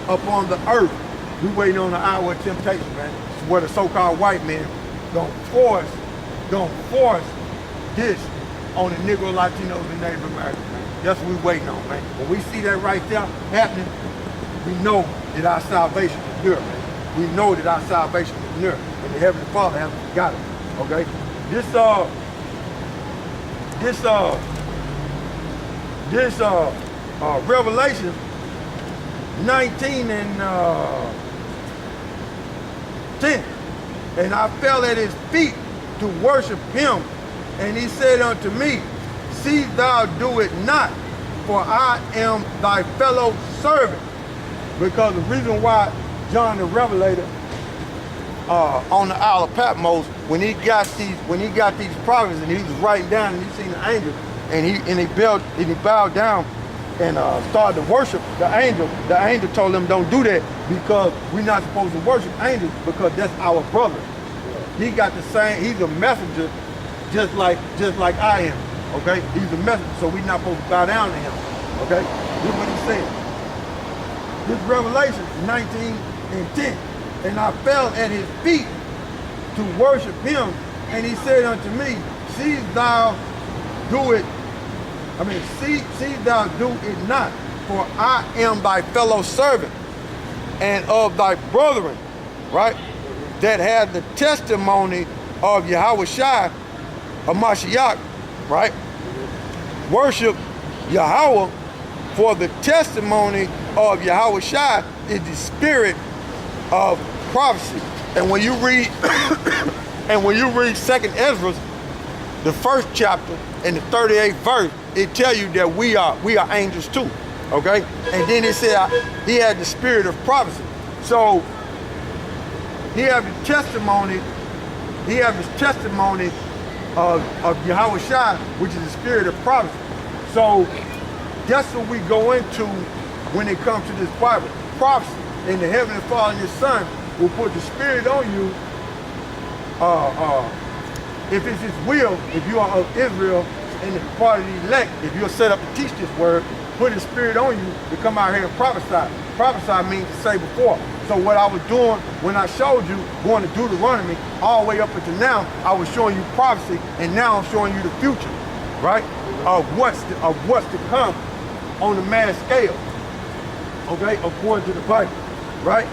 upon the earth. We waiting on the hour of temptation, man. It's where the so-called white man gonna force this on the Negro, Latinos, and Native Americans, man. That's what we waiting on, man. When we see that right there happening, we know that our salvation is near, man. We know that our salvation is near, and the Heavenly Father has got it. Okay? This Revelation 19 and 10. And I fell at his feet to worship him. And he said unto me, see thou do it not, for I am thy fellow servant. Because the reason why John the Revelator on the Isle of Patmos, when he got these prophets and he was writing down and he seen the angel and he bowed down and started to worship the angel told him don't do that because we're not supposed to worship angels because that's our brother. He got the same, he's a messenger just like I am, okay? He's a messenger, so we're not supposed to bow down to him, okay? This is what he's saying. This Revelation 19 and 10. And I fell at his feet to worship him, and he said unto me, see thou do it not, for I am thy fellow servant and of thy brethren, right? That had the testimony of YAHAWASHI, of Mashiach, right? Worship Yahawah, for the testimony of YAHAWASHI is the spirit of prophecy. And when you read Second Ezra, the first chapter and the 38th verse, it tell you that we are angels too. Okay? And then it said he had the spirit of prophecy. So he have the testimony, of YAHAWASHI, which is the spirit of prophecy. So that's what we go into when it comes to this Bible. Prophecy. And the Heavenly Father and His Son will put the spirit on you if it's His will, if you are of Israel and the part of the elect, if you're set up to teach this word, put His spirit on you to come out here and prophesy. Prophesy means to say before. So what I was doing when I showed you going to Deuteronomy all the way up until now, I was showing you prophecy, and now I'm showing you the future, right? Of what's to come on the mass scale, okay, according to the Bible, right?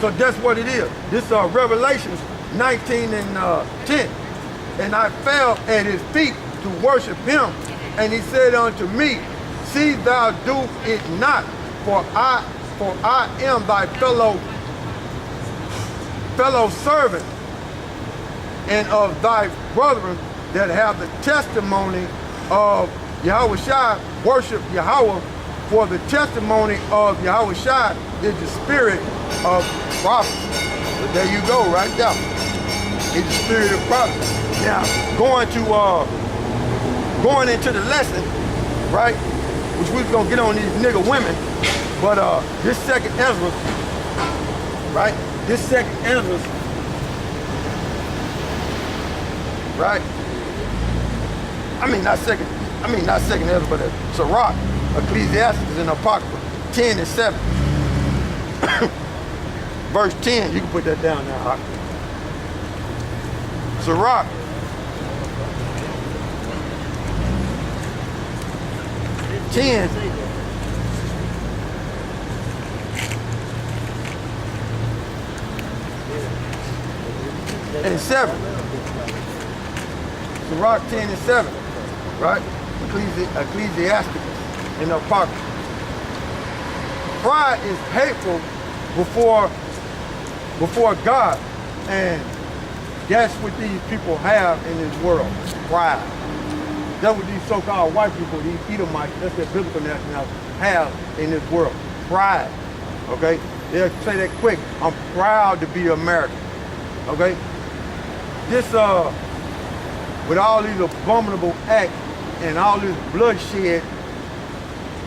So that's what it is. This Revelations 19 and 10. And I fell at his feet to worship him, and he said unto me, see thou do it not, for I am thy fellow servant and of thy brethren that have the testimony of YAHAWASHI. Worship Yahawah, for the testimony of YAHAWASHI is the spirit of prophecy. So there you go, right there. It's the spirit of prophecy. Now, going into the lesson, right, which we're gonna get on these nigga women, but this second Ezra, right, right, not second Ezra, but Sirach, Ecclesiastes, and Apocrypha, 10 and 7. Verse 10, you can put that down now. Sirach, and 7. Sirach 10 and 7, right? Ecclesiastes and Apocrypha. Pride is hateful before God, and that's what these people have in this world, pride. That's what these so-called white people, these Edomites, that's their biblical nationality, have in this world, pride, okay? They'll say that quick, I'm proud to be American, okay? This, with all these abominable acts and all this bloodshed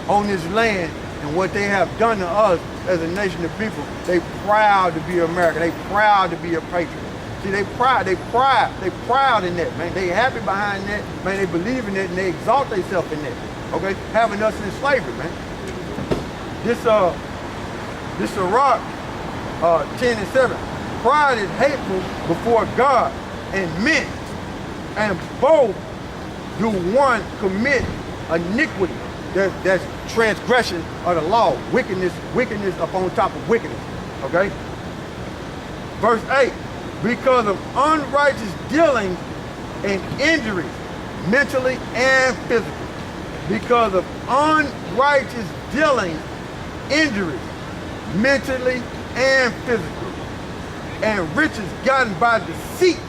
on this land and what they have done to us as a nation of people, they proud to be American, they proud to be a patriot. See, they proud in that, man. They happy behind that, man. They believe in that and they exalt themselves in that, okay? Having us in slavery, man. This Sirach 10:7. Pride is hateful before God and men, and both do one commit iniquity. That's transgression of the law, wickedness upon top of wickedness. Okay? Verse 8, because of unrighteous dealings and injuries, mentally and physically. Because of unrighteous dealings, injuries, mentally and physically. And riches gotten by deceit.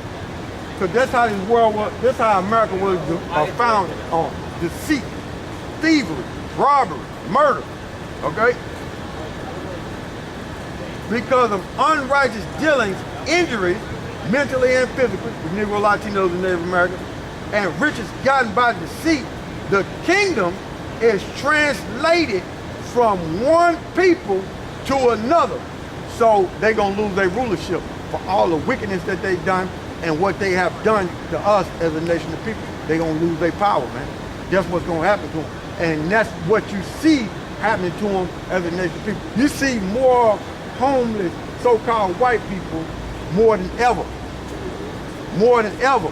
Because that's how this world was, that's how America was founded on. Deceit, thievery, robbery, murder. Okay? Because of unrighteous dealings, injuries, mentally and physically, the Negro, Latinos, and Native Americans, and riches gotten by deceit, the kingdom is translated from one people to another. So they're going to lose their rulership for all the wickedness that they've done and what they have done to us as a nation of people. They're going to lose their power, man. That's what's going to happen to them. And that's what you see happening to them as a nation of people. You see more homeless, so-called white people more than ever. More than ever.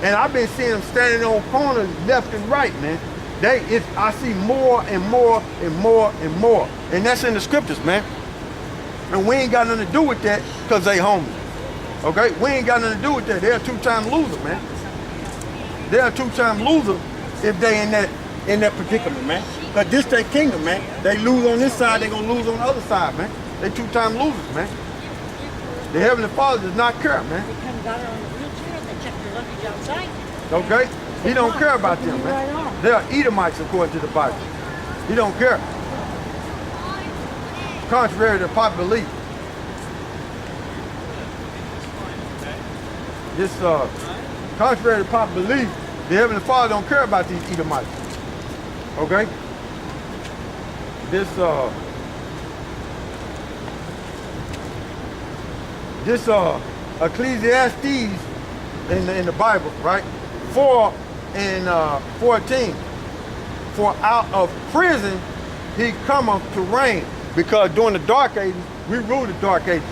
And I've been seeing them standing on corners left and right, man. I see more and more and more and more. And that's in the scriptures, man. And we ain't got nothing to do with that because they homeless. Okay? We ain't got nothing to do with that. They're a two-time loser, man. They're a two-time loser if they in that predicament, man. Because this their kingdom, man. They lose on this side, they're gonna lose on the other side, man. They two-time losers, man. The Heavenly Father does not care, man. They come down on the wheelchair, they check their luggage outside. Okay? He don't care about them, man. They are Edomites according to the Bible. He don't care. Contrary to popular belief. Contrary to popular belief, the Heavenly Father don't care about these Edomites. Okay? This Ecclesiastes in the Bible, right? 4:14. For out of prison he cometh to reign. Because during the Dark Ages, we ruled the Dark Ages.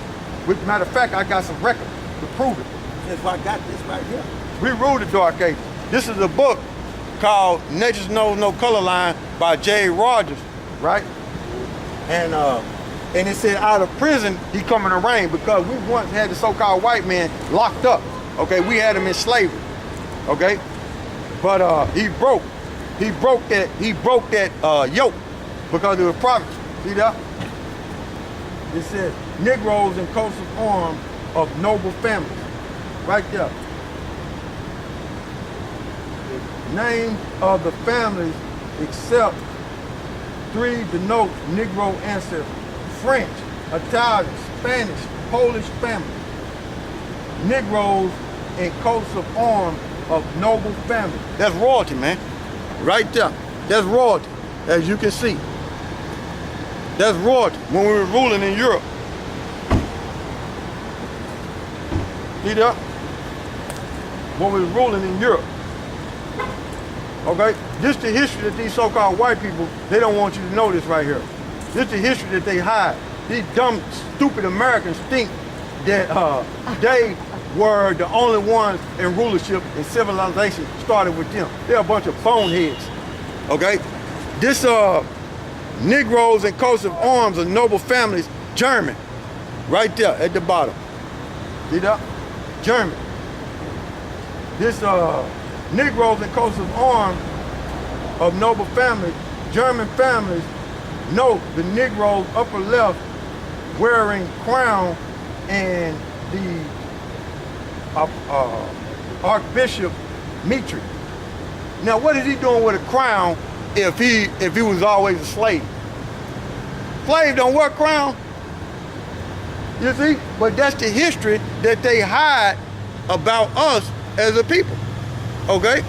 Matter of fact, I got some records to prove it. That's why I got this right here. We ruled the Dark Ages. This is a book called Nature's Knows No Color Line by J. Rogers, right? And it said out of prison, he coming to reign because we once had the so-called white man locked up. Okay, we had him in slavery. Okay? But he broke that yoke because it was prophets. See that? It says, Negroes in coats of arms of noble families. Right there. The names of the families except 3 denote Negro ancestors. French, Italian, Spanish, Polish families. Negroes in coats of arms of noble families. That's royalty, man. Right there. That's royalty, as you can see. That's royalty when we were ruling in Europe. See that? When we were ruling in Europe. Okay? This is the history that these so-called white people, they don't want you to know this right here. This is the history that they hide. These dumb, stupid Americans think that they were the only ones in rulership and civilization started with them. They're a bunch of boneheads. Okay? This Negroes in coats of arms of noble families, German. Right there at the bottom. See that? German. This Negroes in coats of arms of noble families, German families. Note the Negroes upper left wearing crown and the Archbishop Mitri. Now what is he doing with a crown if he was always a slave? Slave don't wear crown. You see? But that's the history that they hide about us as a people. Okay?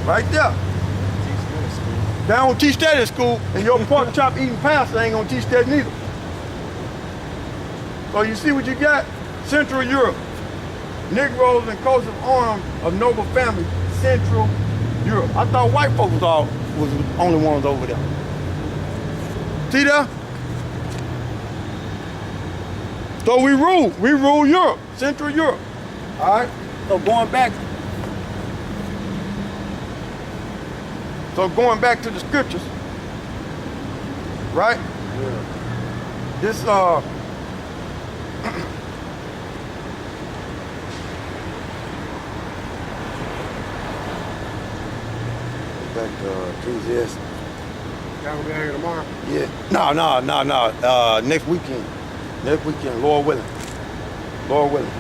Right there. They don't teach that in school, and your pork chop eating pastor ain't gonna teach that neither. So you see what you got? Central Europe. Negroes in coats of arms of noble families, Central Europe. I thought white folks was was the only ones over there. See there? So we rule Europe, Central Europe. All right, so going back to the scriptures, right? Yeah. This back to Ecclesiastes. Y'all gonna be out here tomorrow? Yeah. No. Next weekend. Next weekend, Lord willing. Lord willing.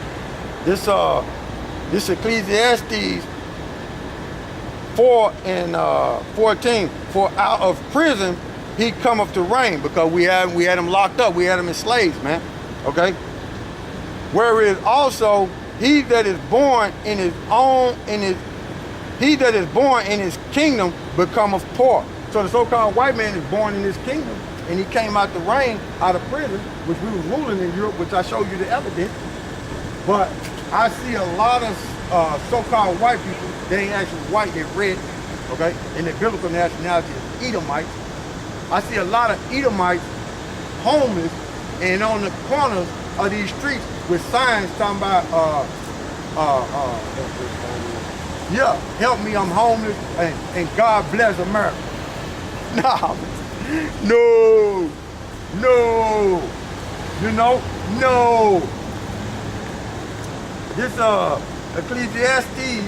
This Ecclesiastes 4 and 14. For out of prison he cometh to reign, because we had him locked up. We had him as slaves, man. Okay. Whereas also he that is born in his kingdom becometh poor. So the so-called white man is born in his kingdom, and he came out to reign out of prison, which we was ruling in Europe, which I showed you the evidence. But I see a lot of so-called white people, they ain't actually white, they're red, okay? And their biblical nationality is Edomites. I see a lot of Edomites homeless and on the corners of these streets with signs talking about, yeah, help me, I'm homeless, and God bless America. No. You know, no. This Ecclesiastes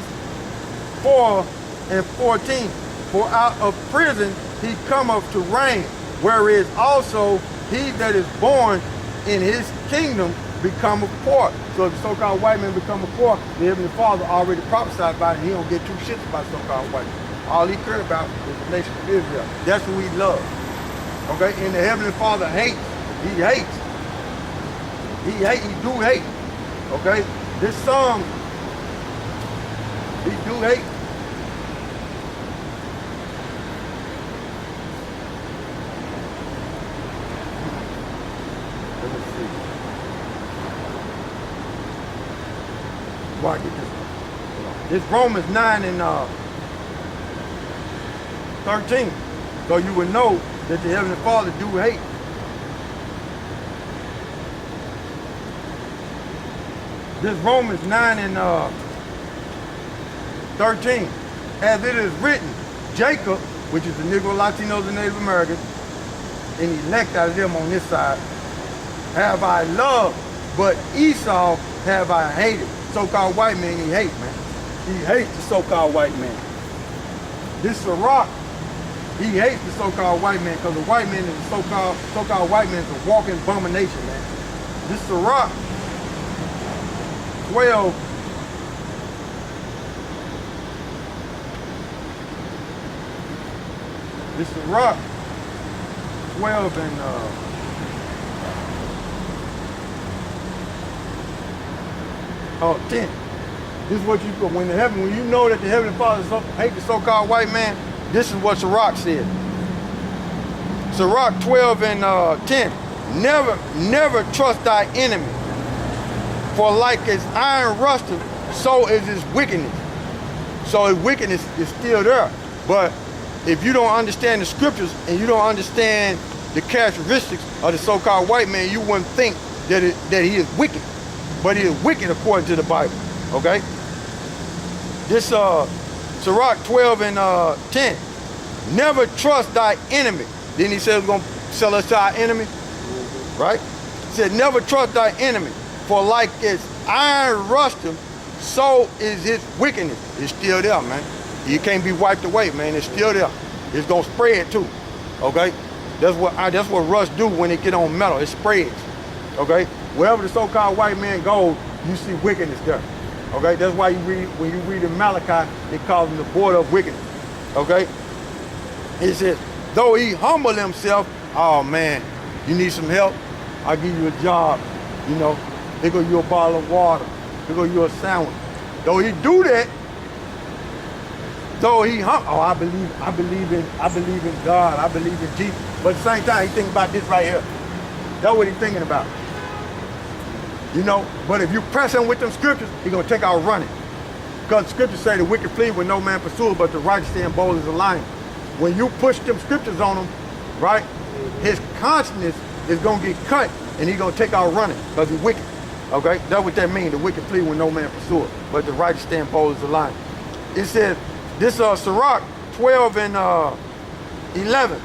4 and 14. For out of prison he cometh to reign, whereas also he that is born in his kingdom becometh poor. So if the so-called white man become poor, the Heavenly Father already prophesied about it. He don't get two shits about so-called white man. All he cared about is the nation of Israel. That's who he loves. Okay? And the Heavenly Father hates. He hates. He do hate. Okay? This song, he do hate. Let me see. Why get this? This Romans 9 and 13. So you would know that the Heavenly Father do hate. This Romans 9 and 13. As it is written, Jacob, which is the Negro, Latinos, and Native Americans, and elect out of them on this side, have I loved, but Esau have I hated. So-called white man, he hates, man. He hates the so-called white man. This Sirach, he hates the so-called white man, because the white man is a so-called white man is a walking abomination, man. This Sirach 12. This Sirach 12 and 10. This is what you put when you know that the Heavenly Father hate the so-called white man. This is what Sirach said. Sirach 12 and 10. Never trust thy enemy, for like as iron rusteth, so is his wickedness. So his wickedness is still there. But if you don't understand the scriptures and you don't understand the characteristics of the so-called white man, you wouldn't think that he is wicked. But he is wicked according to the Bible. Okay? This Sirach 12 and 10. Never trust thy enemy. Then he said he's going to sell us to our enemy. Right? He said, never trust thy enemy. For like as iron rusteth, so is his wickedness. It's still there, man. You can't be wiped away, man. It's still there. It's gonna spread too. Okay? That's what rust do when it get on metal. It spreads. Okay? Wherever the so-called white man goes, you see wickedness there. Okay? That's why when you read in Malachi, they call him the border of wickedness. Okay? It says, though he humble himself, oh man, you need some help? I'll give you a job. You know, here go you a bottle of water. Here go you a sandwich. Though he do that, I believe in God. I believe in Jesus. But at the same time, he thinking about this right here. That's what he's thinking about. You know, but if you press him with them scriptures, he's gonna take out running. Because the scriptures say the wicked flee when no man pursues, but the righteous stand bold as a lion. when you push them scriptures on him, right, his conscience is gonna get cut and he's gonna take out running because he's wicked. Okay, that's what that means. The wicked flee when no man pursue it, but the righteous stand opposed the line. It says, this Sirach 12 and 11.